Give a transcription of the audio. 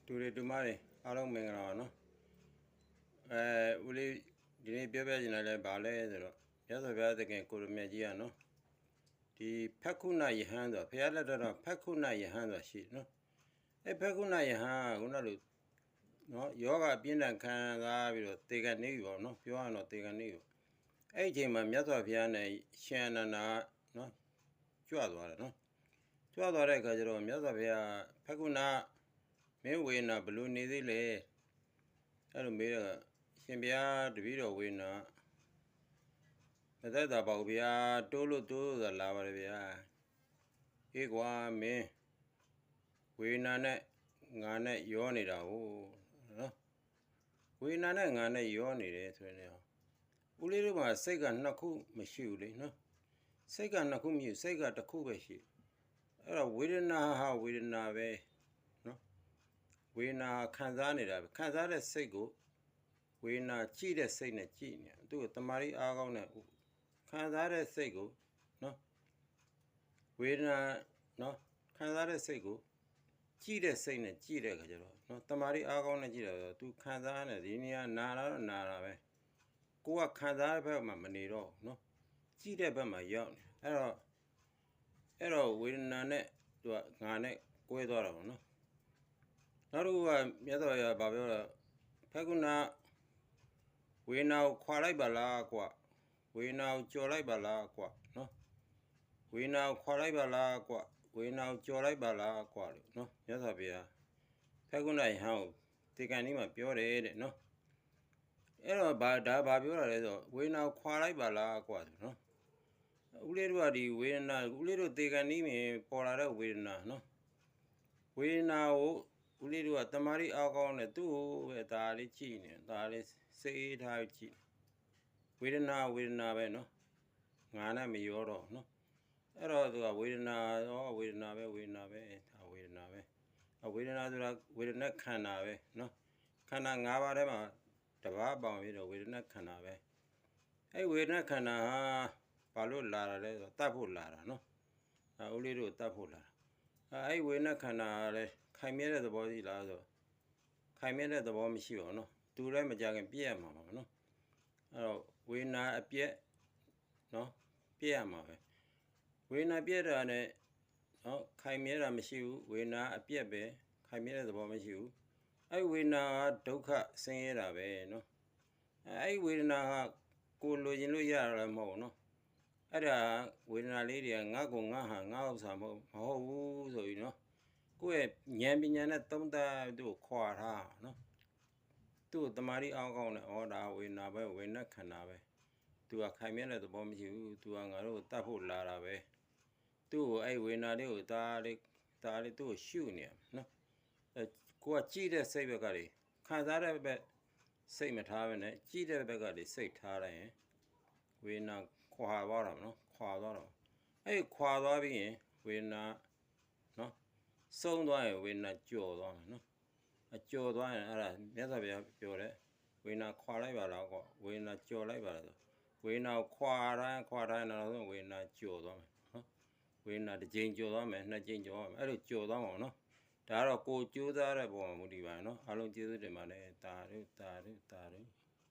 တူရီတူမတွေအားလုံးမင်္ဂလာပါနော်ဦးလေးဒီနေ့ပြောပြချင်တယ်လဲဗာလဲဆိုတော့ရသော်ဘုရားသခင်ကိုရမြတ်ကြီးကနော်ဒီဖက်ခုနယဟန်ဆိုဘုရားလက်တော်ဖက်ခုနယဟန်ဆိုရှိနော်ဖက်ခုနယဟန်ခုနလိုနော်ယောဂပြင်းထန်ခံစားပြီးတော့တေကန်နေပြီပေါ့နော်ပြောရတော့တေကန်နေပြီအဲ့ဒီအချိန်မှာမြတ်စွာဘုရားနဲ့ရှင်အနန္ဒာနော်ကြွသွားတယ်နော်ကြွသွားတဲ့အခါကျတော့မြတ်စွာဘုရားဖက်ခုနမင်းဝေနာဘလို့နေသေးလဲအဲ့လိုမေးတော့ရှင်ဘုရားတပည့်တော်ဝေနာမသက်တာပေါ့ဗျာတိုးလို့ဆိုတာလာပါတယ်ဗျာအေးကွာမင်းဝေနာနဲ့ငါနဲ့ရောနေတာဟုတ်နော်ဝေနာနဲ့ငါနဲ့ရောနေတယ်ဆိုရင်ဦးလေးတို့မှာစိတ်ကနှစ်ခုမရှိဘူးလေနော်စိတ်ကနှစ်ခုမရှိစိတ်ကတစ်ခုပဲရှိအဲ့တော့ဝေဒနာဟာဝေဒနာပဲနော်ဝေဒနာခံစားနေတာပဲခံစားတဲ့စိတ်ကိုဝေဒနာကြည့်တဲ့စိတ်နဲ့ကြည့်နေသူ့ကိုတမာရီအားကောင်းတဲ့ခံစားတဲ့စိတ်ကိုနော်ဝေဒနာနော်ခံစားတဲ့စိတ်ကိုကြည့်တဲ့စိတ်နဲ့ကြည့်တဲ့အခါကျတော့နော်တမာရီအားကောင်းနဲ့ကြည့်တော့သူခံစားနေဒီနေရာနာလာတော့နာတာပဲကိုကခံစားတဲ့ဘက်မှာမနေတော့နော်ကြည့်တဲ့ဘက်မှာရောက်နေအဲ့တော့ဝေဒနာနဲ့သူကငါနဲ့ကွဲသွားတာပေါ့နော်နောက်တစ်ခုကမြတ်စွာဘုရားဗာပြောတော့ဖက်ကုဏဝေဒနာကိုခွာလိုက်ပါလားကွာဝေဒနာကိုကြော်လိုက်ပါလားကွာနော်ဝေဒနာကိုခွာလိုက်ပါလားကွာဝေဒနာကိုကြော်လိုက်ပါလားကွာလို့နော်မြတ်စွာဘုရားဖက်ကုဏယဟန်ကိုတေကန်ကြီးမှာပြောတယ်တဲ့နော်အဲ့တော့ဘာပြောတာလဲဆိုဝေဒနာကိုခွာလိုက်ပါလားကွာဆိုနော်ဦးလေးတို့ကဒီဝေဒနာဦးလေးတို့တေကန်ကြီးမြင်ပေါ်လာတဲ့ဝေဒနာနော်ဝေဒနာကိုဦးလေးတို့ကတမာရီအားကောင်းနဲ့သူ့ကိုပဲဒါလေးကြည့်နေဒါလေးစိတ်ထားကြည့်ဝေဒနာပဲနော်ငါနဲ့မရောတော့နော်အဲ့တော့သူကဝေဒနာရောဝေဒနာပဲဒါဝေဒနာပဲဝေဒနာဆိုတာဝေဒနာခန္ဓာပဲနော်ခန္ဓာ၅ပါးထဲမှာတပါးပေါင်းပြီးတော့ဝေဒနာခန္ဓာပဲအဲ့ဝေဒနာခန္ဓာဟာဘာလို့လာတာလဲဆိုတော့တတ်ဖို့လာတာနော်ဦးလေးတို့တတ်ဖို့လာတာအဲ့ဝေဒနာခန္ဓာလည်းခိုင်မြဲတဲ့သဘောရှိလားဆိုခိုင်မြဲတဲ့သဘောမရှိပါဘူးနော်သူလည်းမကြခင်ပြည့်ရမှာပါနော်အဲ့တော့ဝေဒနာအပြည့်နော်ပြည့်ရမှာပဲဝေဒနာပြည့်တာနဲ့နော်ခိုင်မြဲတာမရှိဘူးဝေဒနာအပြည့်ပဲခိုင်မြဲတဲ့သဘောမရှိဘူးအဲ့ဝေဒနာကဒုက္ခဆင်းရဲတာပဲနော်အဲ့ဝေဒနာကကိုလိုချင်လို့ရတာလည်းမဟုတ်ဘူးနော်အဲ့ဒါဝေဒနာလေးတွေကငါ့ကိုငါဟာငါ့ဥစ္စာမဟုတ်ဘူးဆိုပြီးနော်ကိုယ့်ရဲ့ဉာဏ်ပညာနဲ့သုံးသပ်သူ့ကိုခွာထားနော်သူ့ကိုတမာရီအောင်ကောင်းနဲ့ဩဒါဝေဒနာပဲဝေဒနာခန္ဓာပဲသူကခိုင်မြဲတဲ့သဘောမရှိဘူးသူကငါတို့တတ်ဖို့လာတာပဲသူ့ကိုအဲ့ဝေဒနာလေးကိုဒါလေးသူ့ကိုရှုနေရနော်ကိုကကြည့်တဲ့စိတ်ဘက်ကလေးခံစားတဲ့ဘက်စိတ်မထားဘဲနဲ့ကြည့်တဲ့ဘက်ကလေးစိတ်ထားလိုက်ရင်ဝေဒနာခွာသွားတာနော်ခွာသွားတော့အဲ့ခွာသွားပြီးရင်ဝေဒနာနော်ဆုံးသွားရင်ဝေဒနာကြော်သွားမယ်နော်အကြော်သွားရင်အဲ့ဒါမြတ်စွာဘုရားပြောတယ်ဝေဒနာခွာလိုက်ပါလားကွာဝေဒနာကြော်လိုက်ပါလားဆိုဝေဒနာခွာတိုင်းနောက်ဆုံးဝေဒနာကြော်သွားမယ်နော်ဝေဒနာတစ်ကြိမ်ကြော်သွားမယ်နှစ်ကြိမ်ကြော်သွားမယ်အဲ့လိုကြော်သွားမှာနော်ဒါကတော့ကိုကြိုးစားတဲ့ပုံမှာမူတည်ပါနော်အားလုံးကျေးဇူးတင်ပါတယ်တာတို့